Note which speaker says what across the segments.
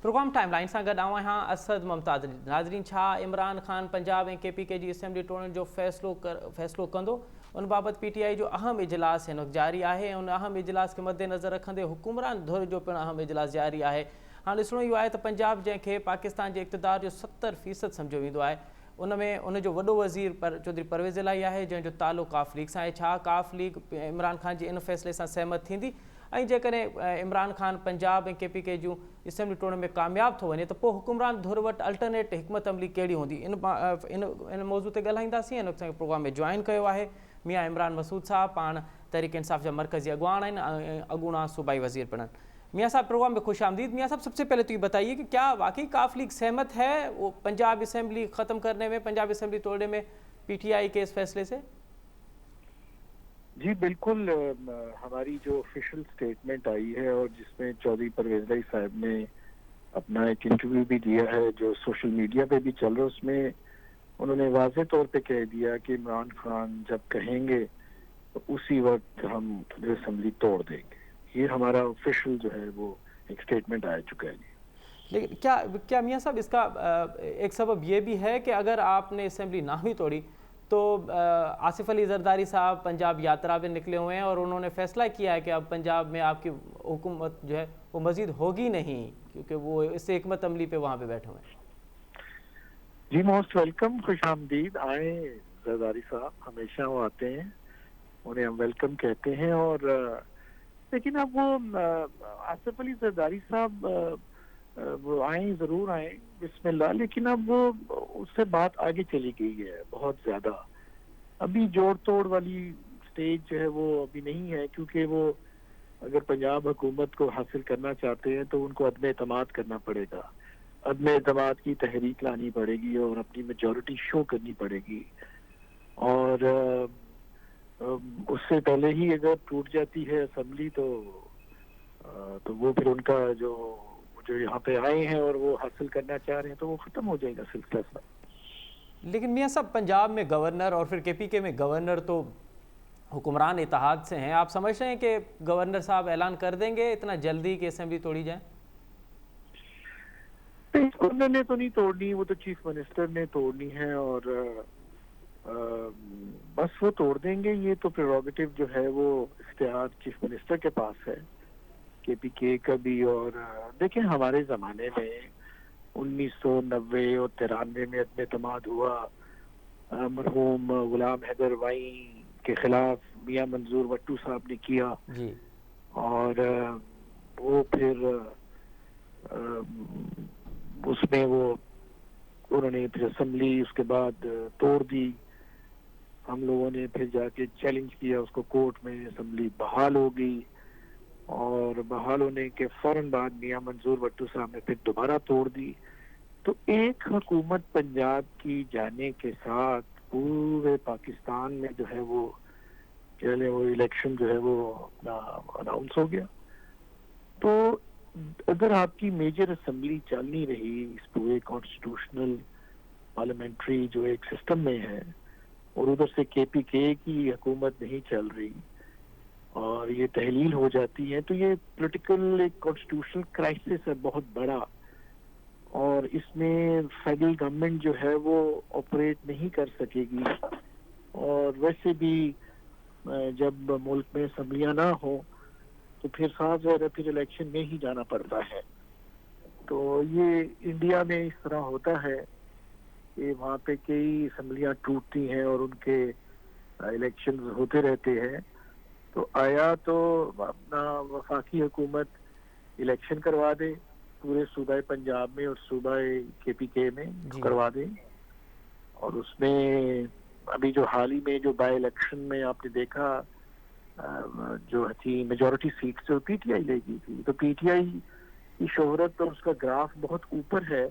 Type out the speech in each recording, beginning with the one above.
Speaker 1: Programme time line सां गॾु आऊं आहियां असद मुमताज़। नाज़रीन, छा इमरान ख़ान पंजाब ऐं KPK जी असेंबली टोड़ण जो फ़ैसिलो कंदो? उन बाबति PTI जो अहम इजलास हिन वक़्तु जारी आहे ऐं उन अहम इजलास खे मद्देनज़र रखंदे हुकुमरान धुर जो पिणु अहम इजलास जारी आहे। हाणे ॾिसणो इहो आहे त पंजाब जंहिंखे पाकिस्तान जे इक़्तिदार जो 70% सम्झो वेंदो आहे, उन में उनजो वॾो वज़ीर चौधरी परवेज़ इलाही आहे, जंहिंजो तालुक़ु काफ लीग सां आहे। छा काफ लीग इमरान ख़ान जे इन फ़ैसिले सां सहमत थींदी? ऐं जेकॾहिं इमरान ख़ान पंजाब ऐं KPK जूं असेंबली टोड़ण में कामयाबु थो वञे त पोइ हुकुमरान धुर वटि अल्टरनेट हिकमत अमली कहिड़ी हूंदी? इन मौज़ू ते ॻाल्हाईंदासीं। हिन वक़्तु प्रोग्राम में जॉइन कयो आहे मियां इमरान मसूद साहब, पाण तहरीक इंसाफ़ जा मरकज़ी अगवान आहिनि ऐं अॻूणा सूबाई वज़ीर पिणु। मियाँ साहब, प्रोग्राम में खुश आमदीद। मियाँ साहब, सबसे पहले तो ये बताइए कि क्या वाकई काफ लीग सहमत है वो पंजाब असेंबली ख़त्म करने में, पंजाब असेंबली तोड़ने में PTI के इस फैसले से?
Speaker 2: जी बिल्कुल, हमारी जो ऑफिशियल स्टेटमेंट आई है और जिसमें चौधरी परवेज़ इलाही साहब ने अपना एक इंटरव्यू भी दिया है जो सोशल मीडिया पे भी चल रहा है, उसमें उन्होंने वाज़े तौर पे कह दिया कि इमरान खान जब कहेंगे तो उसी वक्त हम असेंबली तोड़ देंगे। ये हमारा ऑफिशियल जो है वो एक स्टेटमेंट आ चुका है।
Speaker 1: लेकिन क्या मियाँ साहब इसका एक सबब ये भी है कि अगर आपने असेंबली ना भी तोड़ी तो आसिफ अली जरदारी साहब पंजाब यात्रा पे निकले हुए हैं और उन्होंने फैसला किया है कि अब पंजाब में आपकी हुकूमत जो है वो मज़ीद होगी नहीं, क्योंकि वो इससे हिकमत अमली पे वहाँ पे बैठे हुए हैं।
Speaker 2: जी मोस्ट वेलकम, खुश आमदीद। आए जरदारी साहब, हमेशा वो आते हैं, उन्हें हम वेलकम कहते हैं। और लेकिन अब वो आसिफ अली जरदारी साहब वो आए, ज़रूर आए, बिस्मिल्लाह, लेकिन अब वो उससे बात आगे चली गई है बहुत ज़्यादा। अभी जोड़ तोड़ वाली स्टेज जो है वो अभी नहीं है, क्योंकि वो अगर पंजाब हुकूमत को हासिल करना चाहते हैं तो उनको अदम एतमाद करना पड़ेगा, अदम एतमाद की तहरीक लानी पड़ेगी और अपनी मेजॉरिटी शो करनी पड़ेगी। और उससे पहले ही अगर टूट जाती है असेंबली तो वो फिर उनका जो यहाँ पे आए हैं और वो हासिल करना चाह रहे हैं तो वो ख़त्म हो जाएगा सिलसिला।
Speaker 1: लेकिन मियाँ साहब, पंजाब में गवर्नर और फिर KPK में गवर्नर तो हुक्मरान इत्तेहाद से हैं। आप समझ रहे हैं कि गवर्नर साहब ऐलान कर देंगे इतना जल्दी कि असेंबली तोड़ी जाए?
Speaker 2: गवर्नर ने तो नहीं तोड़नी, वो तो चीफ मिनिस्टर ने तोड़नी है और बस वो तोड़ देंगे। ये तो प्रेरोगेटिव जो है वो इख्तियार चीफ मिनिस्टर के पास है, KPK का भी। और देखें, हमारे ज़माने में 1990 और 93 में अदम एतमाद हुआ, मरहूम गुलाम हैदर वाई के खिलाफ मियां मंजूर वट्टू साहब ने किया
Speaker 1: जी।
Speaker 2: और वो फिर उसमें वो उन्होंने फिर असेंबली उसके बाद तोड़ दी। हम लोगों ने फिर जाके चैलेंज किया उसको कोर्ट में, असेंबली बहाल हो गई और बहाल होने के फौरन बाद मियां मंजूर वट्टू साहब ने फिर दोबारा तोड़ दी। तो एक हुकूमत पंजाब की जाने के साथ पूरे पाकिस्तान में जो है वो इलेक्शन जो है वो अपना अनाउंस हो गया। तो अगर आपकी मेजर असेंबली चल नहीं रही इस पूरे कॉन्स्टिट्यूशनल पार्लियामेंट्री जो एक सिस्टम में है और उधर से KPK की हुकूमत नहीं चल रही और ये तहलील हो जाती है, तो ये पॉलिटिकल एक कॉन्स्टिट्यूशनल क्राइसिस है बहुत बड़ा। और इसमें फेडरल गवर्नमेंट जो है वो ऑपरेट नहीं कर सकेगी और वैसे भी जब मुल्क में असेंबलियां ना हो तो फिर साफ ज़ाहिर फिर इलेक्शन में ही जाना पड़ता है। तो ये इंडिया में इस तरह होता है कि वहाँ पे कई असेंबलियां टूटती हैं और उनके इलेक्शन होते रहते हैं। तो आया तो अपना वफाकी हुकूमत इलेक्शन करवा दे पूरे सूबाई पंजाब में और सूबाई KPK में करवा दे, और उसमें अभी जो हाल ही में जो बाई इलेक्शन में आपने देखा जो थी मेजॉरिटी सीट से PTI ले गई थी। तो PTI की शोहरत और उसका ग्राफ बहुत ऊपर है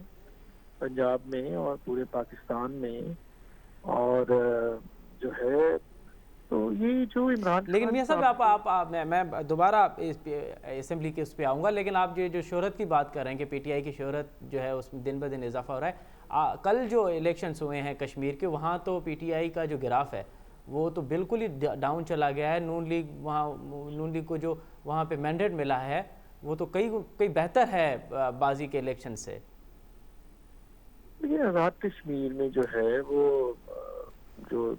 Speaker 2: पंजाब में और पूरे पाकिस्तान में। और जो है तो ये जो इमरान,
Speaker 1: लेकिन मियाँ साहब आप मैं दोबारा इस असेंबली के उस पर आऊँगा, लेकिन आप जो शोहरत की बात कर रहे हैं कि PTI की शोहरत जो है उसमें दिन ब दिन इजाफा हो रहा है। कल जो इलेक्शंस हुए हैं कश्मीर के, वहाँ तो PTI का जो ग्राफ है वो तो बिल्कुल ही डाउन चला गया है। नून लीग को जो वहाँ पे मैंडेट मिला है وہ تو کئی بہتر ہے بازی کے الیکشن سے.
Speaker 2: لیکن آزاد کشمیر میں جو ہے وہ جو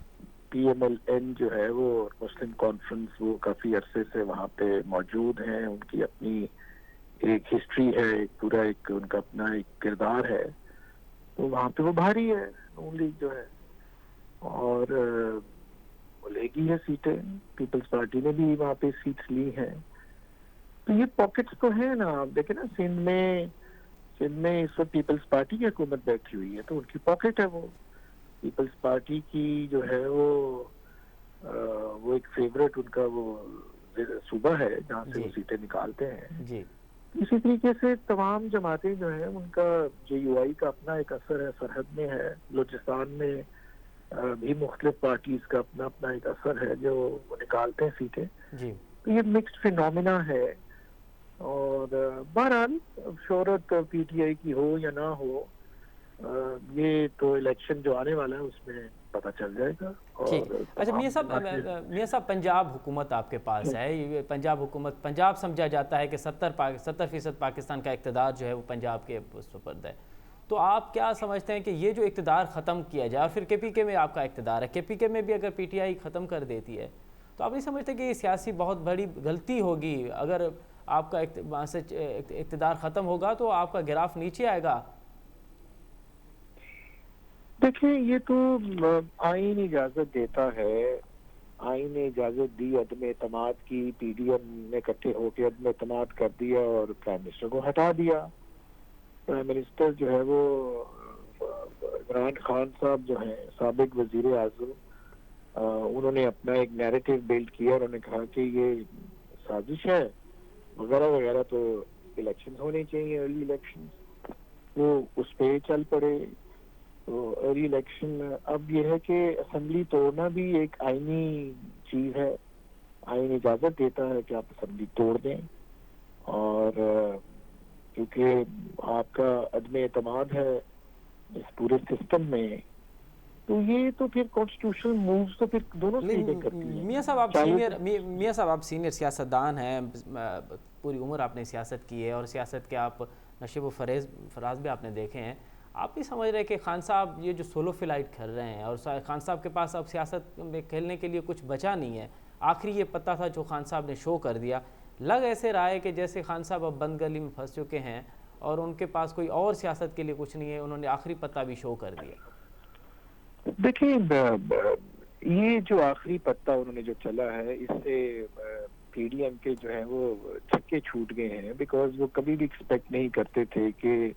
Speaker 2: پی ایم ایل این جو ہے وہ مسلم کانفرنس وہ کافی عرصے سے وہاں پہ موجود ہیں. ان کی اپنی ایک ہسٹری ہے, ایک پورا ایک ان کا اپنا ایک کردار ہے. تو وہاں پہ وہ بھاری ہے نون لیگ جو ہے, اور وہ لے گی ہے سیٹیں. پیپلز پارٹی نے بھی وہاں پہ سیٹس لی ہیں. تو یہ پاکٹس تو ہیں نا. آپ دیکھیں نا سندھ میں اس وقت پیپلز پارٹی کی حکومت بیٹھی ہوئی ہے, تو ان کی پاکٹ ہے. وہ پیپلز پارٹی کی جو ہے وہ ایک فیوریٹ ان کا وہ صوبہ ہے جہاں سے وہ
Speaker 1: جی
Speaker 2: سیٹیں نکالتے ہیں.
Speaker 1: جی
Speaker 2: اسی طریقے سے تمام جماعتیں جو ہیں ان کا جے یو آئی کا اپنا ایک اثر ہے. سرحد میں ہے, بلوچستان میں بھی مختلف پارٹیز کا اپنا اپنا ایک اثر ہے جو وہ نکالتے ہیں سیٹیں.
Speaker 1: جی
Speaker 2: تو یہ مکسڈ فینومینا ہے. اور بہرحال شہرت پی ٹی آئی کی ہو یا نہ ہو, یہ تو الیکشن جو آنے والا ہے اس میں پتہ چل جائے گا.
Speaker 1: ٹھیک.
Speaker 2: اور
Speaker 1: اچھا
Speaker 2: تمام
Speaker 1: میاں صاحب پنجاب حکومت آپ کے پاس ہے. یہ پنجاب حکومت, پنجاب سمجھا جاتا ہے کہ 70% پاکستان کا اقتدار جو ہے وہ پنجاب کے سپرد ہے. تو آپ کیا سمجھتے ہیں کہ یہ جو اقتدار ختم کیا جائے, اور پھر کے پی کے میں آپ کا اقتدار ہے, کے پی کے میں بھی اگر پی ٹی آئی ختم کر دیتی ہے تو آپ نہیں سمجھتے کہ یہ سیاسی بہت بڑی غلطی ہوگی؟ اگر آپ کا وہاں سے اقتدار ختم ہوگا تو آپ کا گراف نیچے آئے گا.
Speaker 2: دیکھیں, یہ تو آئین اجازت دیتا ہے. آئین نے اجازت دی عدم اعتماد کی. پی ڈی ایم نے اکٹھے ہو کے عدم اعتماد کر دیا اور پرائم منسٹر کو ہٹا دیا. پرائم منسٹر جو ہے وہ عمران خان صاحب جو ہیں سابق وزیر اعظم, انہوں نے اپنا ایک نیریٹو بلڈ کیا. انہوں نے کہا کہ یہ سازش ہے وغیرہ وغیرہ, تو الیکشن ہونے چاہیے, ارلی الیکشن. وہ اس پہ چل پڑے. تو ارلی الیکشن, اب یہ ہے کہ اسمبلی توڑنا بھی ایک آئینی چیز ہے. آئین اجازت دیتا ہے کہ آپ اسمبلی توڑ دیں, اور کیونکہ آپ کا عدم اعتماد ہے اس پورے سسٹم میں, تو یہ تو پھر کانسٹیٹیوشنل مووز تو پھر دونوں سیدھے کرتی ہیں.
Speaker 1: میاں صاحب آپ سینئر سیاستدان ہیں, پوری عمر آپ نے سیاست کی ہے, اور سیاست کے آپ نشیب و فراز بھی آپ نے دیکھے ہیں. آپ نہیں سمجھ رہے کہ خان صاحب یہ جو سولو فلائٹ کر رہے ہیں, اور خان صاحب کے پاس اب سیاست میں کھیلنے کے لیے کچھ بچا نہیں ہے؟ آخری یہ پتہ تھا جو خان صاحب نے شو کر دیا. لگ ایسے رہا ہے کہ جیسے خان صاحب اب بند گلی میں پھنس چکے ہیں اور ان کے پاس کوئی اور سیاست کے لیے کچھ نہیں ہے. انہوں نے آخری پتہ بھی شو کر دیا.
Speaker 2: دیکھیں, یہ جو آخری پتہ انہوں نے جو چلا ہے, اس سے پی ڈی ایم کے جو ہیں وہ چھکے چھوٹ گئے ہیں. بیکاز وہ کبھی بھی ایکسپیکٹ نہیں کرتے تھے کہ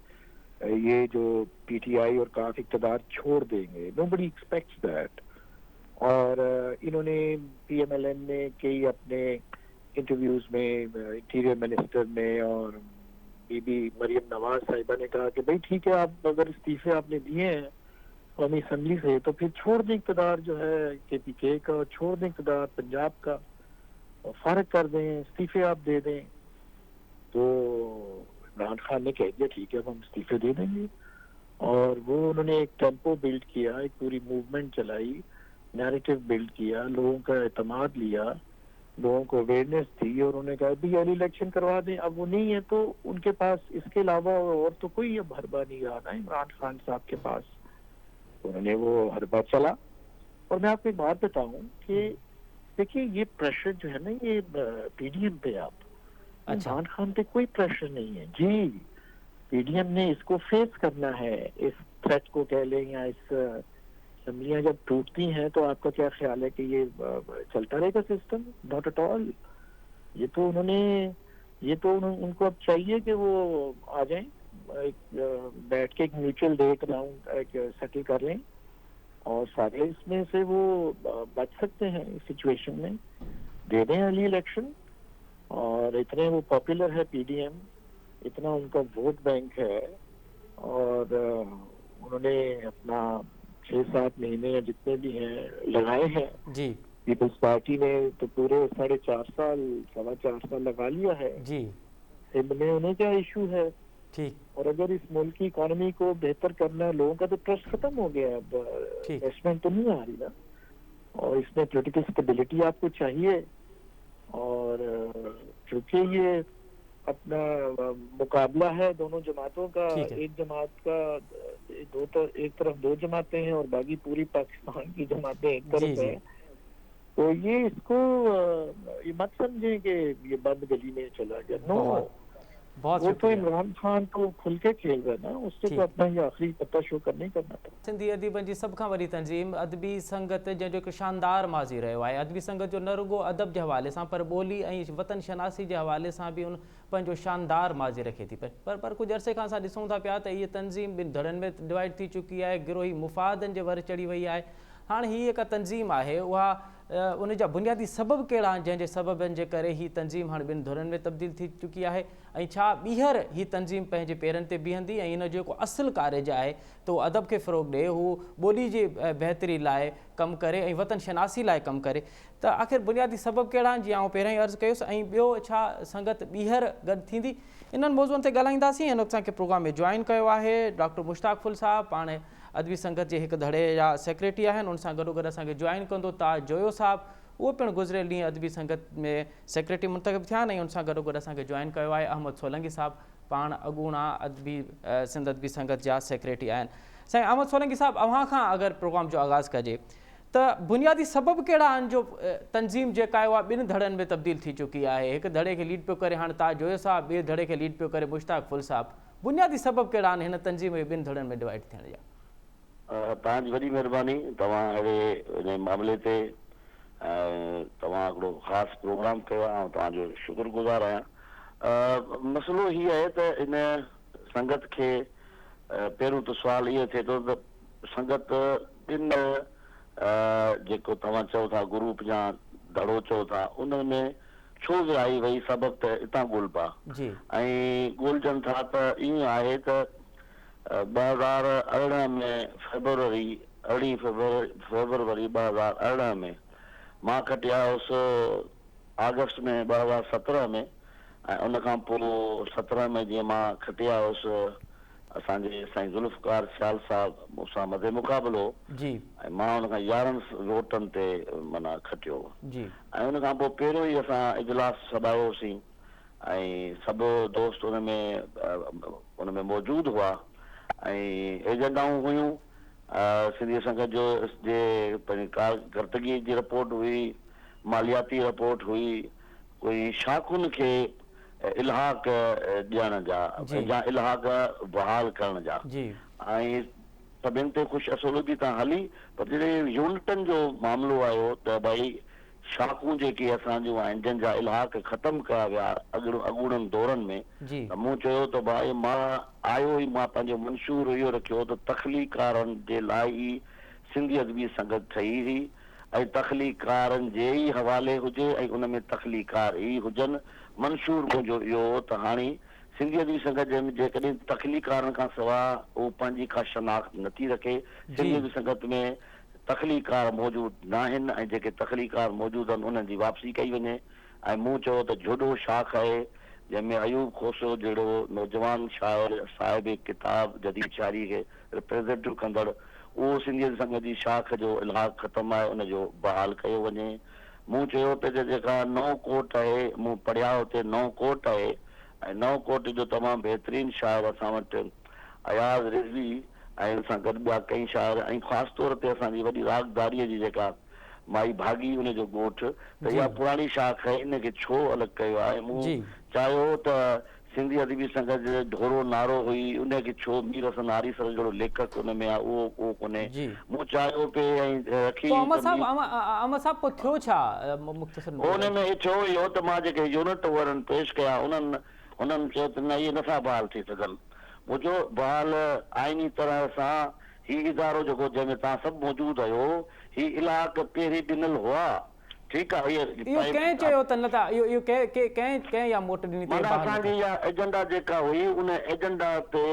Speaker 2: یہ جو پی ٹی آئی اور کاف اقتدار چھوڑ دیں گے. نو بڈی ایکسپیکٹس دیٹ. اور انہوں نے پی ایم ایل این نے کئی اپنے انٹرویوز میں انٹیریئر منسٹر نے اور بی بی مریم نواز صاحبہ نے کہا کہ بھائی ٹھیک ہے, آپ اگر استعفے آپ نے دیے ہیں قومی اسمبلی سے تو پھر چھوڑ دیں اقتدار جو ہے کے پی کے کا, اور چھوڑ دیں اقتدار پنجاب کا, اور فارغ کر دیں, استعفے آپ دے دیں. تو عمران خان نے کہہ دیا ٹھیک ہے, ہم استعفے دے دیں گے. اور وہ انہوں نے ایک ٹیمپو بلڈ کیا, ایک پوری موومنٹ چلائی, نیریٹو بلڈ کیا, لوگوں کا اعتماد لیا, لوگوں کو اویئرنیس دی, اور انہوں نے کہا بھی ارلی الیکشن کروا دیں. اب وہ نہیں ہے تو ان کے پاس اس کے علاوہ اور تو کوئی اب حربہ نہیں رہا نا عمران خان صاحب کے پاس. انہوں نے وہ حربہ چلا. اور میں آپ کو ایک بات بتاؤں کہ دیکھیے, یہ پریشر جو ہے نا یہ پی ڈی ایم پہ, آپ
Speaker 1: اچھا,
Speaker 2: عمران خان پہ کوئی پریشر نہیں ہے جی. پی ڈی ایم نے اس کو فیس کرنا ہے, اس تھریٹ کو کہہ لیں, یا اس اسمبلیاں جب ٹوٹتی ہیں تو آپ کا کیا خیال ہے کہ یہ چلتا رہے گا سسٹم؟ Not at all. یہ تو ان کو اب چاہیے کہ وہ آ جائیں, بیٹھ کے ایک میوچل ڈیٹ راؤنڈ ایک سیٹل کر لیں, اور سارے اس میں سے وہ بچ سکتے ہیں اس سچویشن میں. دے دیں ارلی الیکشن. اور اتنے وہ پاپولر ہے پی ڈی ایم, اتنا ان کا ووٹ بینک ہے, اور انہوں نے اپنا 6-7 مہینے جتنے بھی ہیں لگائے ہیں.
Speaker 1: جی
Speaker 2: پیپلز پارٹی نے تو پورے 4.5 سال 4.25 سال لگا لیا ہے.
Speaker 1: جی
Speaker 2: سندھ میں انہیں کیا ایشو ہے؟
Speaker 1: ٹھیک
Speaker 2: اور اگر اس ملک کی اکانومی کو بہتر کرنا ہے, لوگوں کا تو ٹرسٹ ختم ہو گیا, اب
Speaker 1: ٹھیک
Speaker 2: انویسٹمنٹ تو نہیں آ رہی نا, اور اس میں پولیٹیکل اسٹیبلٹی آپ کو چاہیے. اور چونکہ یہ अपना मुकाबला है दोनों जमातों का।
Speaker 1: ठीक है।
Speaker 2: एक जमात का एक तरफ दो जमातें हैं और बाकी पूरी पाकिस्तान की जमातें एक
Speaker 1: जी
Speaker 2: तरफ
Speaker 1: जी।
Speaker 2: हैं। तो ये इसको ये मत समझें कि ये बंद गली में चला गया। नो,
Speaker 1: बहुत
Speaker 2: वो तो
Speaker 1: शुक्रिया।
Speaker 2: इमरान खान तो खुल के खेल रहा है ना, उससे तो
Speaker 1: ठीक।
Speaker 2: अपना ये आखिरी पत्ता शो करना ही करना था।
Speaker 1: सिंधी अदीबनि जी सभ खां वॾी तंज़ीम अदबी संगत जंहिंजो हिकु शानदार माज़ी रहियो आहे। अदबी संगत जो न रुगो अदब जे हवाले सां पर ॿोली ऐं वतन शनासी जे हवाले सां बि उन पंहिंजो शानदार माज़ी रखे थी पई। पर कुझु अरसे खां असां ॾिसूं था पिया त इहा तंज़ीम ॿिनि धड़नि में डिवाइड थी चुकी आहे, गिरोही मुफ़ादनि जे वर चढ़ी वई आहे। हाणे हीअ जेका तंज़ीम आहे उहा उन जा बुनियादी सबब कहिड़ा आहिनि जंहिंजे सबबनि जे करे हीअ तंज़ीम हाणे ॿिनि धुरनि में तब्दील थी चुकी आहे, ऐं छा ॿीहर हीअ तंज़ीम पंहिंजे पेरनि ते बीहंदी ऐं इन जो जेको असुलु कार्य आहे त उहो अदब खे फ़रोग़ ॾिए, हू ॿोली जे बहितरी लाइ कमु करे ऐं वतन शनासी लाइ कमु करे। त आख़िर बुनियादी सबब कहिड़ा आहिनि जीअं आउं पहिरियों ई अर्ज़ु कयुसि, ऐं ॿियो छा संगत ॿीहर गॾु थींदी? इन्हनि मौज़ुअनि ते ॻाल्हाईंदासीं। हिन वक़्तु असांखे प्रोग्राम में जॉइन कयो आहे डॉक्टर मुश्ताक़ फुल साहब, पाण अदबी संगत जे हिकु धड़े जा सेक्रेटरी आहिनि। उन सां गॾोगॾु असांखे जॉइन कंदो ताज जोयो साहब, उहो पिणु गुज़िरियल ॾींहुं अदबी संगत में सेक्रेटरी मुंतख़ब थिया आहिनि, ऐं उन सां गॾोगॾु असांखे जॉइन कयो आहे अहमद सोलंकी साहब, पाण अॻूणा अदबी सिंध अदबी संगत जा सेक्रेटरी आहिनि। साईं अहमद सोलंकी साहब, अव्हां खां अगरि प्रोग्राम जो आगाज़ कजे त बुनियादी सबब कहिड़ा आहिनि जो तंज़ीम जेका आहे उहा ॿिनि धड़नि में तब्दील थी चुकी आहे? हिकु धड़े खे लीड पियो करे हाणे ताज जोयो साहब, ॿिए धड़े खे लीड पियो करे मुश्ताक़ फुल साहब। बुनियादी सबब कहिड़ा आहिनि हिन तंज़ीम में ॿिनि धड़नि में डिवाइड थियण जा?
Speaker 3: तव्हांजी वॾी महिरबानी, तव्हां अहिड़े इन मामले ते तव्हां हिकिड़ो ख़ासि प्रोग्राम कयो आहे ऐं तव्हांजो शुक्रगुज़ार आहियां। मसइलो हीअ आहे त इन संगत खे पहिरियों त सुवालु इहो थिए थो त संगत ॿिनि जेको तव्हां चओ था ग्रुप या धड़ो चओ था उन में छो विराई वई, सबब त हितां ॻोल्हिबा ऐं ॻोल्हजनि था त ईअं आहे त 2018 में फेबरवरी 2018 में मां खटिया हुउसि अगस्त में 2017 में, ऐं उन खां पोइ 17 में जीअं मां खटिया हुउसि असांजे साईं ज़ुल्फ़कार सियाल साहब मूंसां मथे मुक़ाबिलो
Speaker 1: जी,
Speaker 3: ऐं मां उन खां 11 वोटनि ते माना खटियो
Speaker 1: जी,
Speaker 3: ऐं उन खां पोइ पहिरियों ई असां इजलास सॾायोसीं ऐं सभु दोस्त उन में मौजूदु हुआ ऐं एजेंडाऊं हुयूं। सिंधी संगत जो जे पंहिंजी कारकर्दगी जी रिपोर्ट हुई, मालियाती रिपोर्ट हुई, कोई शाखुनि खे इल्हाक ॾियण जा या इल्हाक बहाल करण जा, ऐं सभिनि ते ख़ुशि असुलूगी तां हली। पर जॾहिं यूनिटनि जो मामिलो आयो त भई शाखूं जेके असांजूं आहिनि जंहिंजा इल्हाक ख़तमु कया विया अॻूणनि दौरनि में, त मूं चयो त भाई मां आयो ई मां पंहिंजो मंशूर इहो रखियो त तख़लीकारनि जे लाइ ई सिंधी अदबी संगत ठही हुई ऐं तख़लीकारनि जे ई हवाले हुजे ऐं उन में तख़लीकार ई हुजनि। मंशूर मुंहिंजो इहो हो त हाणे सिंधी अदबी संगत जेकॾहिं तख़लीकारनि खां सवाइ उहो पंहिंजी का शनाख़्त नथी रखे, सिंधी अदबी संगत में तख़लीकार मौजूदु न आहिनि ऐं जेके तख़लीकार मौजूदु आहिनि उन्हनि जी वापसी कई वञे। ऐं मूं चयो त जुडो शाख आहे जंहिंमें अयूब खोसो जहिड़ो नौजवान शाइर साहिब किताब जदीद शाइरी खे रिप्रेज़ेंटेटिव कंदड़ उहो सिंधी संगत जी शाख जो इल्हाक ख़तमु आहे उनजो बहाल कयो वञे। मूं चयो त जेका नओं कोट आहे, मूं पढ़िया हुते नओं कोट आहे ऐं नओं कोट जो तमामु बहितरीनु शाइर असां वटि अयाज़ रिज़वी ऐं हुन सां गॾु ॿिया कई शाइर ऐं ख़ासि तौर ते असांजी वॾी रागदारीअ जी जेका माई भागी उनजो ॻोठु, त इहा पुराणी शाख आहे, इनखे छो अलॻि कयो आहे? मूं चाहियो त सिंधी अदबी संगत जो ढोरो नारो हुई उनखे छो मीर हसन हारीसर जहिड़ो लेखक उन में आहे उहो कोन्हे। मूं चाहियो पिए ऐं रखी उन में थियो इहो त मां जेके यूनिट वरनि पेश कया उन्हनि चयो त न इहे नथा बहाल थी सघनि। मुंहिंजो बहाल आइनी तरह सां ही इदारो जेको जंहिंमें तव्हां सभु मौजूदु आहियो ही इलाक़ पहिरीं ॾिनल हुआ, ठीकु आहे। असांजी इहा एजेंडा जेका हुई उन एजेंडा ते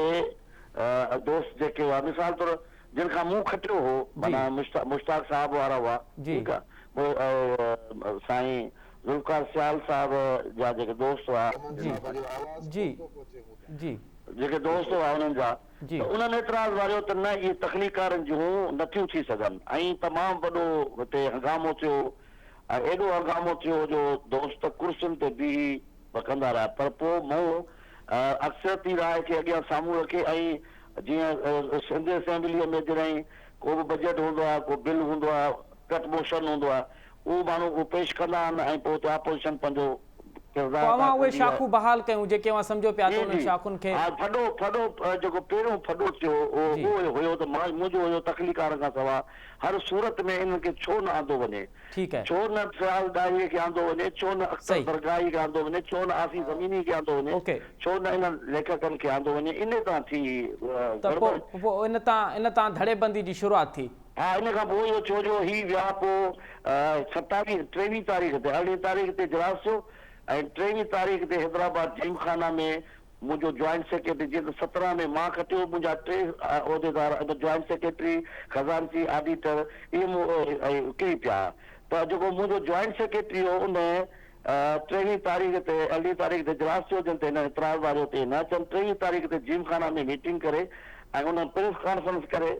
Speaker 3: दोस्त जेके हुआ, मिसाल तौर जिन खां मूं खटियो हो माना मुश्ताक साहब वारा हुआ, ठीकु आहे, साईं ज़ुल्फ़कार सियाल साहब जा जेके दोस्त हुआ, जेके दोस्त हुआ उन्हनि जा, उन्हनि एतिराज़ वारियो त न इहे तख़लीकारनि जूं नथियूं थी सघनि ऐं तमामु वॾो हिते हंगामो थियो ऐं एॾो हंगामो थियो जो दोस्त कुर्सियुनि ते बीही कंदा रहिया, पर पोइ मूं अक्सरती राय खे अॻियां साम्हूं रखे ऐं जीअं सिंध असेंबलीअ में जॾहिं को बि बजट हूंदो आहे, को बिल हूंदो आहे, कट मोशन हूंदो आहे, उहो माण्हू उहो पेश कंदा आहिनि ऐं पोइ हुते ऑपोज़िशन पंहिंजो किरदारु
Speaker 1: अवां उहे
Speaker 3: कंदी आहे।
Speaker 1: शाखूं बहाल कयूं जेके अवां सम्झो पिया त उन्हनि शाखुनि खे।
Speaker 3: हा, फॾो जेको पहिरियों फॾो थियो उहो हुयो त मुंहिंजो हुयो तकलीकार खां सवाइ हर सूरत में इन्हनि खे छो न आंदो वञे,
Speaker 1: ठीकु आहे,
Speaker 3: छो न फयाज़ डाहीअ खे आंदो वञे, छो न अख्तर बरगाही खे आंदो वञे, छो न आसी ज़मीनी खे आंदो वञे, छो न इन्हनि लेखकनि खे आंदो वञे। इन तां थी
Speaker 1: त पोइ इन तां धड़ेबंदी जी शुरूआति थी।
Speaker 3: हा, इन खां पोइ इहो छो जो ही विया पोइ 23 तारीख़ ते 18 तारीख़ ते इजलास थियो ऐं 23 तारीख़ ते हैदराबाद जिमखाना में मुंहिंजो जॉइंट सेक्रेटरी, जीअं 17 में मां खटियो, मुंहिंजा 3 उहिदेदार जॉइंट सेक्रेटरी, खज़ानची, ऑडिटर इहे किरी पिया। त जेको मुंहिंजो जॉइंट सेक्रेटरी हो उन 23 तारीख़ ते 18 तारीख़ ते इजलास थियो, जिन ते हिन इतराज़ वारो ते न अचनि। 23 तारीख़ ते जिमखाना में मीटिंग करे ऐं उन प्रेस कॉन्फ्रेंस करे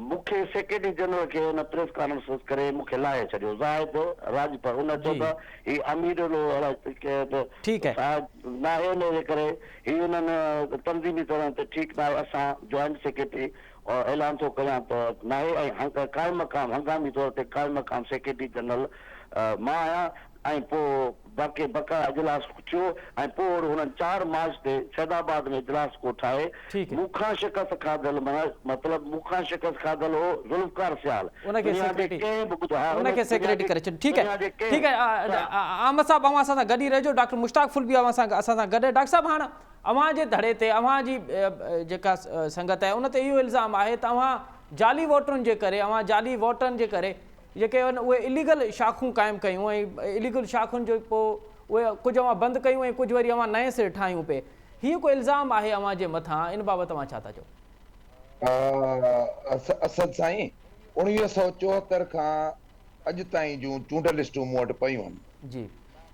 Speaker 3: मूंखे सेक्रेटरी जनरल खे हुन प्रेस कॉन्फ्रेंस करे मूंखे लाहे छॾियो ज़ाहिद राजपाल। हुन चयो त ही अमीर न आहे, हुनजे करे ही हुननि तंज़ीमी तरह ते ठीकु न आहे, असां जॉइंट सेक्रेटरी ऐलान थो कयां त न आहे ऐं क़ाइम मक़ाम हंगामी तौर ते क़ाइम मक़ाम सेक्रेटरी जनरल मां आहियां। ऐं पोइ बकाया इजलास थियो ऐं पोइ हुननि 4 मार्च ते शहदाबाद में इजलास को ठाहे मूंखां शिकस्त खाधल, मतिलबु मूंखां शिकस्त खाधल हो ज़ुल्फ़कार सियाल,
Speaker 1: उनखे सेक्रेटरी करे छॾियो। ठीकु आहे अहमद साहब, अवां असां सां गॾु ई रहिजो। डॉक्टर मुश्ताक फुल बि असां सां गॾु आहे। डॉक्टर साहब, हाणे अवां जे धड़े ते अवां जी जेका संगत आहे उन ते इहो इल्ज़ाम आहे त अवां जाली वोटरुनि जे करे, अवां जाली वोटरनि जे करे जेके आहिनि उहे इलीगल शाखूं क़ाइमु कयूं ऐं इलीगल शाखुनि जो पोइ उहे कुझु अवां बंदि कयूं ऐं कुझु वरी अवां नए सिरे ठाहियूं पिए। हीउ को इल्ज़ाम आहे अवां जे मथां, इन बाबति तव्हां छा था चओ?
Speaker 4: असद साईं, 1974 खां अॼु ताईं जूं चूंड लिस्टूं मूं वटि पयूं आहिनि
Speaker 1: जी।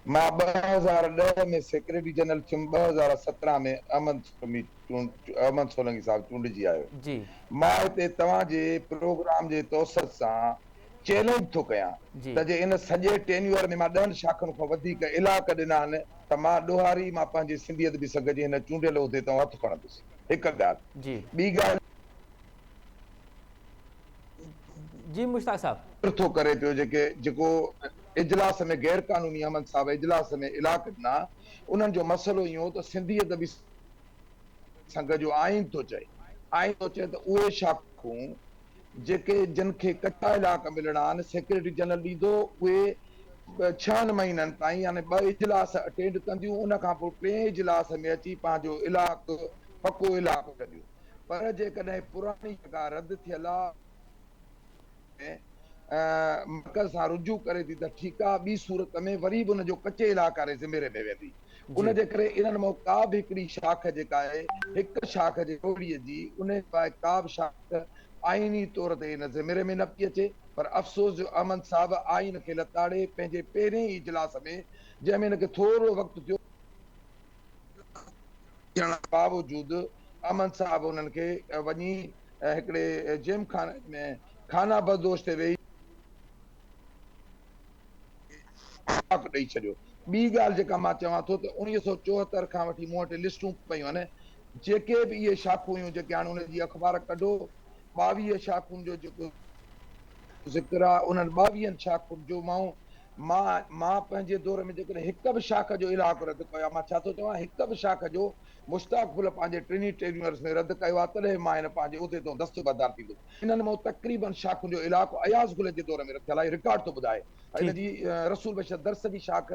Speaker 4: मां 2010 में सेक्रेटरी जनरल थियुमि, 2017 में अहमद सोलंकी साहिबु चूंडिजी आयो जी। मां हिते तव्हांजे प्रोग्राम जे तौसत सां चैलेंज थो कयां त जे इन सॼे टेन्यूअर में मां 10 शाखुनि खां वधीक इलाइक़ा ॾिना आहिनि त मां ॾोहारी मां पंहिंजी सिंधियत बि सघिजे हिन चूंडियल उहिदे तां हथु खणंदुसि। हिकु ॻाल्हि जी। ॿी ॻाल्हि
Speaker 1: जी मुश्ताक साहब
Speaker 4: थो करे पियो जेको इजलास में गैर कानूनी अहमद साहब इजलास में इलाइक़ा ॾिना, उन्हनि जो मसइलो इहो त सिंधियत बि संघ जो आइन थो चए त उहे शाखूं जेके जिन खे कचा इलाइक़ा मिलणा आहिनि सेक्रेटरी जनरल ॾींदो, उहे 6 महीननि ताईं यानी 2 इजलास अटेंड कंदियूं, उन खां पोइ 3 इजलास में अची पंहिंजो इलाइक़ो पको इलाइक़ो कंदियूं। पर जेकॾहिं पुराणी जॻह रद्द थियल आहे मर्कज़ सां रुजू करे थी त ठीकु आहे, ॿी सूरत में वरी बि उनजो कचे इलाइक़े वारे ज़िमेरे में वेंदी। उनजे करे इन्हनि मां का बि हिकिड़ी शाख जेका आहे हिकु शाख जे टोड़ीअ जी उन का बि शाख आइनी तौर ते हिन ज़िमेरे में न पई अचे। पर अफ़सोस जो अहमद साहब आइन खे लताड़े पंहिंजे पहिरें ई इजलास में जंहिंमें हिनखे थोरो वक़्तु थियो बावजूदि अहमद साहब उन्हनि खे वञी हिकिड़े जिम खाने में खाना बदोश ते वेही ॾेई छॾियो। ॿी ॻाल्हि जेका मां चवां थो त 1974 खां वठी मूं वटि लिस्टूं पयूं आहिनि, जेके बि इहे शाखूं हुयूं जेके हाणे उनजी अख़बार कढो, 22 शाखुनि जो जेको ज़िक्र आहे, उन्हनि 22 शाखुनि जो मां पंहिंजे दौर में जेकॾहिं हिकु बि शाख जो इलाइक़ो रद्द कयो आहे, मां छा थो चवां, हिकु बि शाख जो मुश्ताक फुल पंहिंजे टिनी टेन्यूअर्स में रद्द कयो आहे, तॾहिं मां हिन पंहिंजे उहिदे तां दस्तबरदार थींदो। हिननि मां तक़रीबन शाखुनि जो इलाइक़ो अयाज़ गुल जे दौर में रखियल आहे, रिकॉर्ड थो ॿुधाए। हिनजी रसूल बशर दर्स जी शाख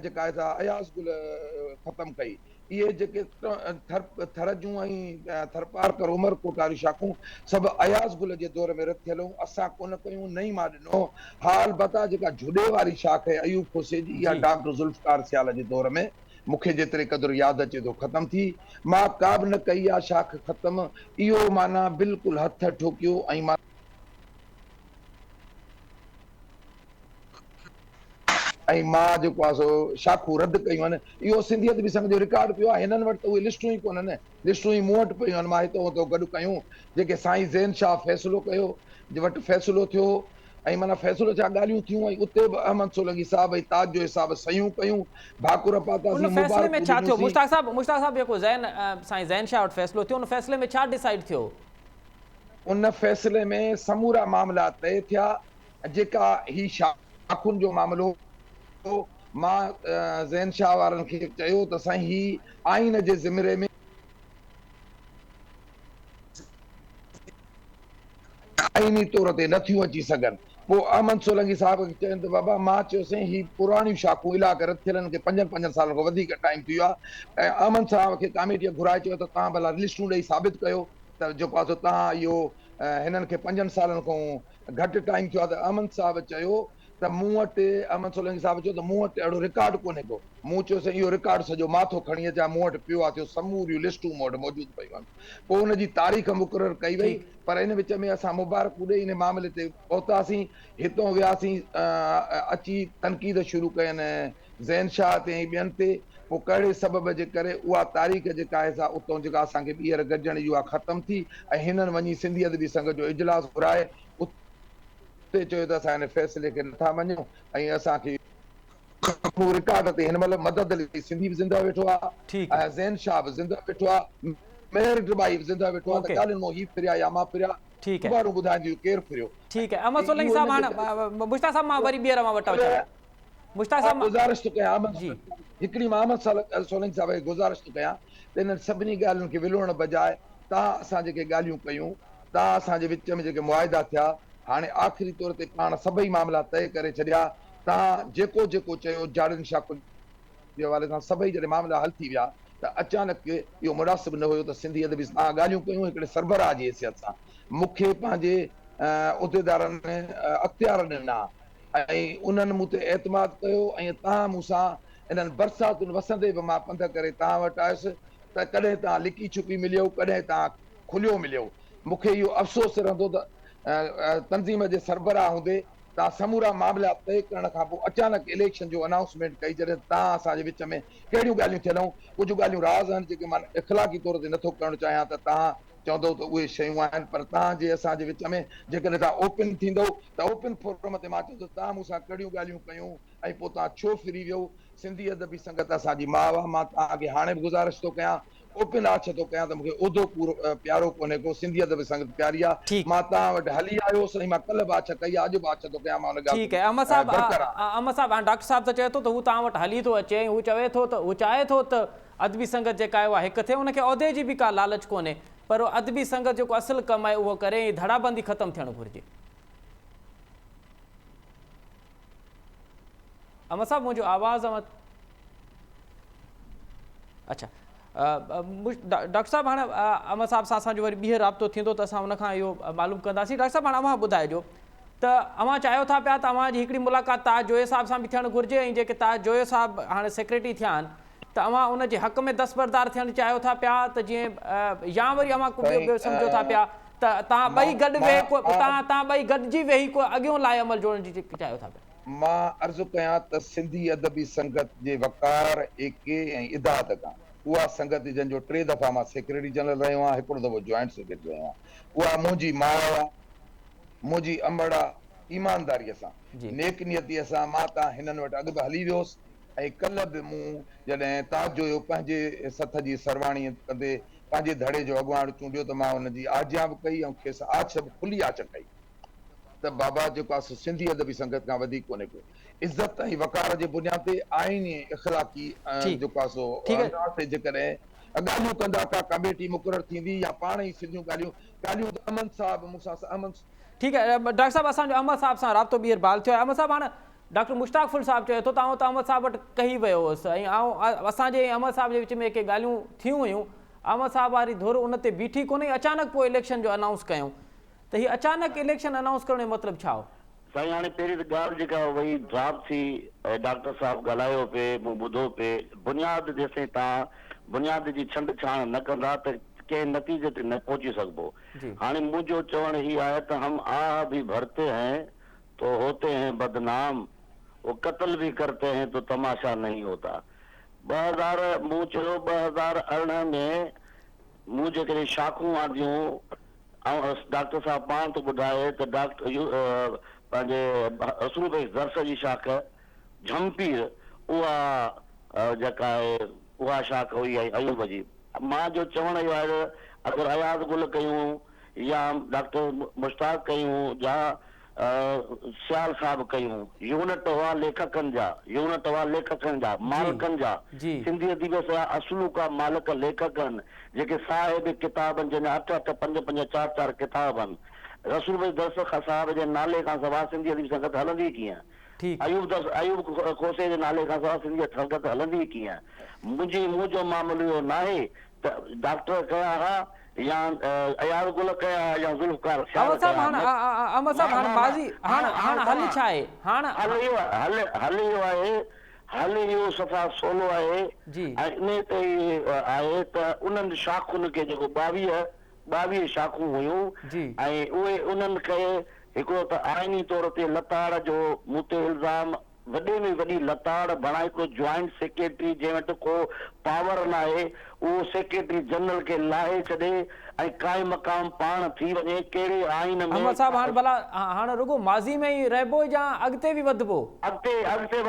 Speaker 4: जेका आहे अयाज़ गुल ख़तमु कई। इहे जेके थर जूं ऐं थरपारकर उमरकोट वारियूं शाखूं सभु अयाज़ गुल जे दौर में रथियल हुयूं, असां कोन कयूं, नई मां ॾिनो। हाल बता जेका जुड़े वारी शाख आहे अयूब खुसे जी, इहा डॉक्टर ज़ुल्फ़कार सियाल जे दौर में मूंखे जेतिरे क़दुरु यादि अचे थो ख़तमु थी। मां का बि न कई आहे शाख ख़तमु, इहो माना बिल्कुलु हथ ठोकियो ऐं मां जेको आहे सो शाखूं रद्द कयूं आहिनि। इहो सिंधियत बि संघ जो रिकॉर्ड पियो आहे, हिननि वटि त उहे लिस्टूं ई कोन्हनि, लिस्टूं ई मूं वटि पियूं आहिनि। मां हितो हुतो गॾु कयूं, जेके साईं ज़ैन शाह फ़ैसिलो कयो जे वटि फ़ैसिलो थियो ऐं माना फ़ैसिलो छा ॻाल्हियूं थियूं, ऐं उते बि अहमद सोलंकी साहिब ऐं ताज जो हिसाब सयूं कयूं, भाकुर
Speaker 1: उन
Speaker 4: पातासीं,
Speaker 1: फैसले में
Speaker 4: मुबारकूं
Speaker 1: छा थियो
Speaker 4: ॾिनियूंसीं।
Speaker 1: मुश्ताक साहब जेको साईं ज़ैन शाह वटि फ़ैसिलो थियो उन फैसले में छा डिसाइड थियो?
Speaker 4: उन फ़ैसिले में समूरा मामला तय थिया। जेका ही शाखुनि जो मामिलो हो, मां ज़ैन शाह वारनि खे चयो त साईं ही आइन जे ज़िमरे में आइनी तौर ते नथियूं अची सघनि। पोइ अहमद सोलंकी साहिब खे चवनि त बाबा मां चयोसीं ही पुराणियूं शाखूं इलाह करे थियलनि खे 5 सालनि खां वधीक टाइम थी वियो आहे, ऐं अहमद साहिब खे कमेटीअ घुराए चयो त तव्हां भला लिस्टूं ॾेई साबित कयो त जेको आहे तव्हां इहो हिननि खे 5 सालनि खां घटि टाइम थियो आहे। त अहमद साहिब चयो त मूं वटि, अहमद सोलंकी साहिब चयो त मूं वटि अहिड़ो रिकॉर्ड कोन्हे को। मूं चयोसीं इहो रिकॉर्ड सॼो माथो खणी अचां, मूं वटि पियो आहे, थियो समूरियूं लिस्टूं मूं वटि मौजूदु पयूं आहिनि। पोइ हुनजी तारीख़ मुक़ररु कई वई,
Speaker 1: ठीक
Speaker 4: पर इन विच में असां मुबारकूं ॾेई इन मामले ते पहुतासीं। हितां वियासीं, अची तनक़ीद शुरू कयनि ज़ैन शाह ते ऐं ॿियनि ते। पोइ कहिड़े सबब जे करे उहा तारीख़ जेका आहे सा उतां जेका असांखे ॿीहर गॾिजण जी उहा ख़तमु थी, ऐं हिननि वञी सिंधी अदबी संघ जो इजलास घुराए उते चयो त असां हिन फ़ैसिले खे नथा मञूं, ऐं असांखे रिकॉर्ड ते हिन महिल मदद अली सिंधी बि ज़िंदा वेठो आहे,
Speaker 1: ठीक है
Speaker 4: ज़ैन शाह बि ज़िंदा वेठो आहे, मेहर टिबाई बि ज़िंदा वेठो आहे।
Speaker 1: ओके
Speaker 4: त ॻाल्हियुनि मां ही फिरिया या मां फिरिया,
Speaker 1: ठीक है
Speaker 4: दुबारो ॿुधाईंदियूं केरु फिरियो।
Speaker 1: ठीक है अहमद
Speaker 4: ऐं
Speaker 1: सोलंकी
Speaker 4: इहो
Speaker 1: साहब
Speaker 4: हिन जे
Speaker 1: हाणे मुश्ताक साहब मां वरी ॿीहर मां वटां
Speaker 4: पर
Speaker 1: अचां मुश्ताक साहब
Speaker 4: गुज़ारिश थो कयां
Speaker 1: जी
Speaker 4: हिकिड़ी मां अहमद सोलंकी साहिब खे गुज़ारिश थो कयां त इन्हनि सभिनी ॻाल्हियुनि खे विलोड़ण बजाए तव्हां असां जेके ॻाल्हियूं कयूं, तव्हां असांजे विच में जेके मुआइदा थिया, हाणे आख़िरी तौर ते पाण सभई मामला तय करे छॾिया। तव्हां जेको जेको चयो जाड़ियुनि शाखुनि जे हवाले सां सभई जॾहिं मामला हल थी विया, त अचानक इहो मुनासिब न हुयो त सिंधी अदबी तव्हां ॻाल्हियूं कयूं हिकिड़े सरबराह जी हैसियत सां। मूंखे पंहिंजे उहिदेदारनि अख़्तियार ॾिना, ऐं उन्हनि मूं ते एतमाद कयो, ऐं तव्हां मूंसां इन्हनि बरसातुनि वसंदे बि मां पंध करे तव्हां वटि आयुसि, त कॾहिं तव्हां लिकी छुपी मिलियो, कॾहिं तव्हां खुलियो मिलियो। मूंखे इहो अफ़सोस रहंदो त तंज़ीम जे सरबराह हूंदे तव्हां समूरा मामला तय करण खां पोइ अचानक इलेक्शन जो अनाउंसमेंट कई, जॾहिं तव्हां असांजे विच में कहिड़ियूं ॻाल्हियूं थियलूं, कुझु ॻाल्हियूं राज़ आहिनि जेके मां इख़लाक़ी तौर ते नथो करणु चाहियां त तव्हां चवंदो त उहे शयूं आहिनि, पर तव्हांजे असांजे विच में जेकॾहिं तव्हां ओपन थींदो त ओपन फोरम ते मां चवंदुसि तव्हां मूंसां कहिड़ियूं ॻाल्हियूं कयूं, ऐं पोइ तव्हां छो फिरी वियो। सिंधी अदबी संगत असांजी माउ आहे। मां तव्हांखे हाणे बि गुज़ारिश थो कयां, ओपन आछ थो कयां त मूंखे उहिदो पूरो प्यारो कोन्हे को, सिंधी अदबी संगत प्यारी आहे।
Speaker 1: ठीक
Speaker 4: मां तव्हां वटि हली आयोसि, ऐं मां कल्ह बि आछ कई आहे, अॼु बि आछ थो कयां, मां हुन ॻाल्हि
Speaker 1: ठीक है
Speaker 4: ते
Speaker 1: अहमद साहब
Speaker 4: बरक़रार।
Speaker 1: अहमद साहब हाणे डॉक्टर साहब त चए थो त हू तव्हां वटि हली थो अचे, हू चवे थो त हू चाहे थो त अदबी संगत जेका आहे उहा हिकु थिए, उनखे उहिदे जी बि का लालच कोन्हे, पर अदबी संगत जेको असुलु कमु आहे उहो करे, ऐं धड़ाबंदी ख़तमु थियणु घुरिजे। अहमद साहब मुंहिंजो आवाज़ अच्छा डॉक्टर साहब हाणे अहमद साहब सां असांजो वरी ॿीहर राब्तो थींदो त असां हुनखां इहो मालूम कंदासीं। डॉक्टर साहब हाणे अव्हां ॿुधाइजो त अव्हां चाहियो था पिया त अव्हांजी हिकिड़ी मुलाक़ात ताज जोए साहिब सां बि थियणु घुरिजे, ऐं जेके ताज जोए साहिब हाणे सेक्रेटरी थिया आहिनि त अव्हां उनजे हक़ में दस्तबरदार थियणु चाहियो था पिया, त जीअं या वरी अव्हां को ॿियो सम्झो था पिया त तव्हां ॿई गॾु वेही तव्हां ॿई गॾिजी वेही को अॻियों लाइ अमल जोड़ण जी चाहियो था पिया?
Speaker 4: मां अर्ज़ु कयां त सिंधी अदबी संगत जे वक़ार, एके ऐं इदाद खां उहा संगत जंहिंजो 3 दफ़ा मां सेक्रेटरी जनरल रहियो आहियां, हिकिड़ो दफ़ो जॉइंट सेक्रेटरी रहियो आहियां, उहा मुंहिंजी माउ आहे, मुंहिंजी अमड़ आहे। ईमानदारीअ सां,
Speaker 1: जी
Speaker 4: नेक नियतीअ सां मां तव्हां हिननि वटि अॻु बि हली वियोसि, ऐं कल्ह बि मूं जॾहिं ताज जो पंहिंजे सथ जी सरवाणी कंदे पंहिंजे धड़े जो अॻुवाण चूंडियो त मां हुनजी आज्ञा बि कई, ऐं खेसि आछ बि खुली आछ कई त बाबा जेको आहे सिंधी अदबी संगत खां वधीक कोन्हे को। इज़त ऐं वक़ार जे बुनियाद ते आइनी इख़लाक़ी जेको आहे सो
Speaker 1: ठीक है
Speaker 4: अंदाज़ ते जेकॾहिं ॻाल्हियूं कंदा, का कमेटी मुक़ररु थींदी या पाण ई सिंधियूं ॻाल्हियूं त अहमद साहब मूंसां अहमद
Speaker 1: ठीक है डॉक्टर साहब असांजो अहमद साहब सां राब्तो ॿीहर बहाल थियो आहे। अहमद साहब हाणे डॉक्टर मुश्ताक़ साहब चए थो तव्हां त अहमद साहब वटि कही वियो हुअसि, ऐं असांजे अहमद साहब जे विच में के ॻाल्हियूं थियूं हुयूं, अहमद साहब वारी धुर उन ते बीठी कोन्हे, अचानक पोइ इलेक्शन जो अनाउंस कयूं, त हीअ अचानक इलेक्शन अनाउंस करण जो मतिलबु छा हो?
Speaker 3: साईं हाणे पहिरीं त ॻाल्हि जेका वई ड्राफ्ट थी, डॉक्टर साहब ॻाल्हायो पिए, मूं ॿुधो पिए, बुनियाद जेसिताईं तव्हां बुनियाद जी छंड छाण न कंदा त कंहिं नतीजे ते न पहुची सघिबो। हाणे मुंहिंजो चवणु हीअ आहे त हम आह भी भरते हैं तो होते हैं बदनाम, वो कत्ल भी करते हैं तो तमाशा नहीं होता। 2000 मूं चयो 2018 में मूं जेकॾहिं शाखूं आंदियूं, डॉक्टर साहब पाण तो ॿुधाए त पंहिंजे रसूल भाई दर्स जी शाख झमपीर उहा जेका आहे उहा शाख हुई अयूब जी। मां जो चवण इहो आहे अगरि अयाज़ गुल कयूं या डॉक्टर मुश्ताक कयूं या सियाल साहब कयूं, यूनिट हुआ लेखकनि जा मालिकनि जा, सिंधी अदीब जा असुलू का मालिक लेखक आहिनि जेके साहिब किताब आहिनि, जंहिंजा 8-8 5-5 4-4 किताब आहिनि। रसूल भाई दर्स साहब जे नाले खां सवाइ सिंधी अदीब संगत हलंदी कीअं? अयूब खोसे जे नाले खां सवाइ सिंधी संगत हलंदी कीअं? मुंहिंजो मामलो इहो न आहे त डॉक्टर कया हा या अयाज़ गुल कया या ज़ुल्फ़कार
Speaker 1: अहमद साहब हाणे बाज़ी हाणे हल छा आहे? हाणे
Speaker 3: हल इहो सफ़ा सोलो आहे ऐं इन ते आहे त उन्हनि शाखुनि खे जेको 22 शाखूं हुयूं ऐं उहे उन्हनि खे हिकिड़ो त आइनी तौर ते लताड़ जो मूं ते इल्ज़ाम, वॾे में वॾी लताड़ बणाए हिकिड़ो जॉइंट सेक्रेटरी जंहिं वटि को पावर न आहे उहो सेक्रेटरी जनरल खे लाहे छॾे ऐं काई मक़ाम पाण थी वञे कहिड़े आइन में।
Speaker 1: अहमद साहब हाणे भला हाणे रुगो माज़ी में ई रहिबो या अॻिते बि वधबो?
Speaker 3: अॻिते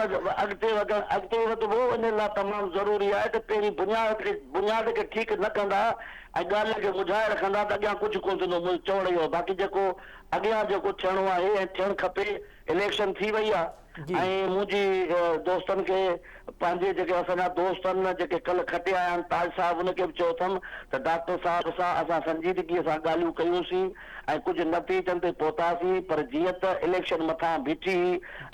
Speaker 3: वधबो इन लाइ तमामु ज़रूरी आहे त पहिरीं बुनियाद खे ठीकु न कंदा ऐं ॻाल्हि खे मुझाए रखंदा त अॻियां कुझु कोन थींदो। मुंहिंजो चवण इहो। बाक़ी जेको अॻियां जेको थियणो आहे ऐं थियणु खपे, इलेक्शन थी वई आहे ऐं मुंहिंजी दोस्तनि खे पंहिंजे जेके असांजा दोस्त आहिनि जेके कल्ह खटे आया आहिनि, ताज साहब उनखे बि चयो अथमि त डॉक्टर साहब सां असां संजीदगीअ सां ॻाल्हियूं कयूंसीं ऐं कुझु नतीजनि ते पहुतासीं, पर जीअं त इलेक्शन मथां बीठी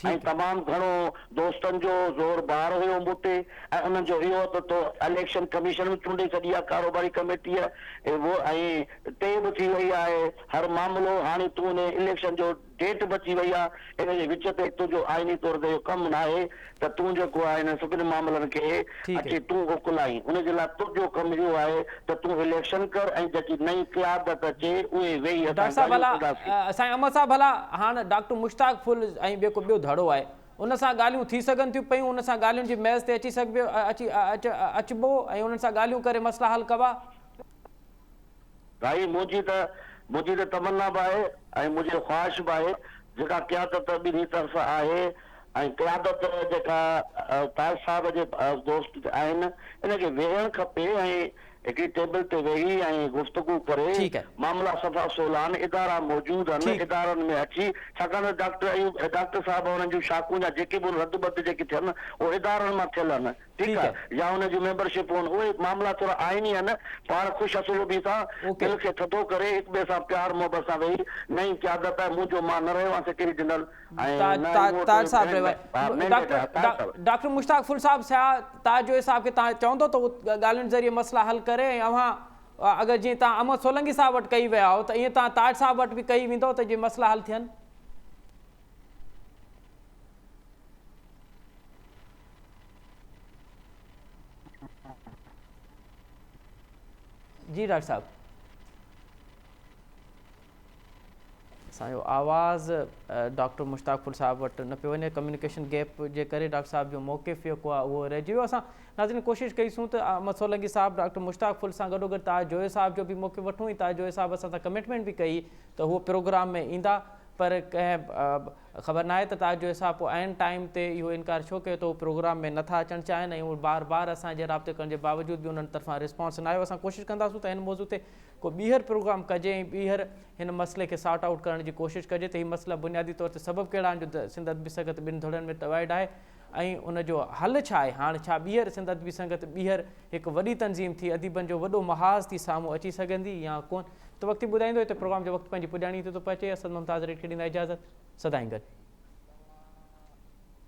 Speaker 3: ऐं तमामु घणो दोस्तनि जो ज़ोर ॿार हुयो मूं ते ऐं उन्हनि जो इहो त तो इलेक्शन कमीशन बि चूंडे छॾी आहे, कारोबारी कमेटीअ ऐं टे बि थी वई आहे हर मामिलो। हाणे तूं उन इलेक्शन जो डेट बची वई आहे, इन जे विच ते तुंहिंजो आइनी तौर ते कमु न आहे त तूं जेको आहे हिन सभिनी मामलनि खे अची तूं उकलाई। उनजे लाइ तुंहिंजो कमु इहो आहे त तूं इलेक्शन कर ऐं जेकी नई क़यादत अचे उहे वेही
Speaker 1: असां अहमद साहब भला हाणे डॉक्टर मुश्ताक फुल ऐं ॿियो धड़ो आहे उन सां ॻाल्हियूं थी सघनि थियूं पियूं, उन सां ॻाल्हियुनि जी महज़ ते अची अचबो ऐं उन्हनि सां ॻाल्हियूं करे मसला हल कबा?
Speaker 3: भाई मुंहिंजी त तमन्ना बि आहे ऐं मुंहिंजी ख़्वाहिश बि आहे जेका क़यादत ॿिन्ही तरफ़ आहे ऐं क़यादत जेका ताज साहब जे दोस्त आहिनि इनखे वेहणु खपे ऐं हिकिड़ी टेबल ते वेही ऐं गुफ़्तगू करे मामला सफ़ा सोलान इदारा मौजूद आहिनि, इदारनि में अची छाकाणि डॉक्टर साहब उन्हनि जूं शाखूं जा जेके बि रद्द बद जेके थियनि उहे इदारनि मां थियल आहिनि, ठीकु आहे, या हुनजी मेंबरशिप आहिनि, उहे मामला थोरा आइनी आहिनि। पाण ख़ुशि असुलो बि सां दिलि खे थधो करे हिक ॿिए सां प्यार मोहबत सां वेही नई क़यादत आहे। मुंहिंजो मां न रहियो आहियां secretary general
Speaker 1: doctor Mushtaq Phul साहब छा ताज जो साहब खे तव्हां चवंदो त ॻाल्हियुनि ज़रिए मसला हल करे ऐं अगरि जीअं तव्हां अहमद सोलंकी साहब वटि कई विया हो त ईअं तव्हां ताज साहब वटि बि कई वेंदो त जीअं मसला हल थियनि? जी डॉक्टर साहब असांजो आवाज़ डॉक्टर मुश्ताक फुल साहब वटि न पियो वञे, कम्युनिकेशन गैप जे करे डॉक्टर साहब जो मौक़िफ़ जेको आहे उहो रहिजी वियो। असां नाज़रीन कोशिशि कईसूं त अहमद सोलंकी साहब डॉक्टर मुश्ताक फुल सां गॾोगॾु ताज जोए साहब जो बि मौक़िफ़ वठूं ऐं ताज जोए साहब असां सां कमिटमेंट बि कई त उहो प्रोग्राम में ईंदा, पर कंहिं ख़बर न आहे त ताज जोए साहब पोइ आइन टाइम ते इहो इनकार छो कयो त उहो प्रोग्राम में नथा अचणु चाहिनि ऐं उहो बार असांजे राब्ते करण जे बावजूद बि उन्हनि तरफ़ां रिस्पॉन्स न आयो। असां कोशिशि कंदासीं त हिन मौज़ू ते को ॿीहर प्रोग्राम कजे ऐं ॿीहर हिन मसइले खे सॉर्ट आउट करण जी कोशिशि कजे त हीअ मसइला बुनियादी तौर ते सबबु कहिड़ा आहिनि जो सिंध अदबी संगत ॿिनि धड़नि में डिवाइड आहे ऐं उनजो हल छा आहे। हाणे छा ॿीहर सिंध अदबी संगत ॿीहर हिकु वॾी तंज़ीम थी अदीबनि जो वॾो महाज़ थी साम्हूं अची सघंदी या कोन, त वक़्तु ॿुधाईंदो हिते प्रोग्राम जो वक़्तु पंहिंजी पुॼाणी ते थो पहुचे। असद मुमताज़ रेड खे ॾींदा इजाज़त, सदाईं गॾु।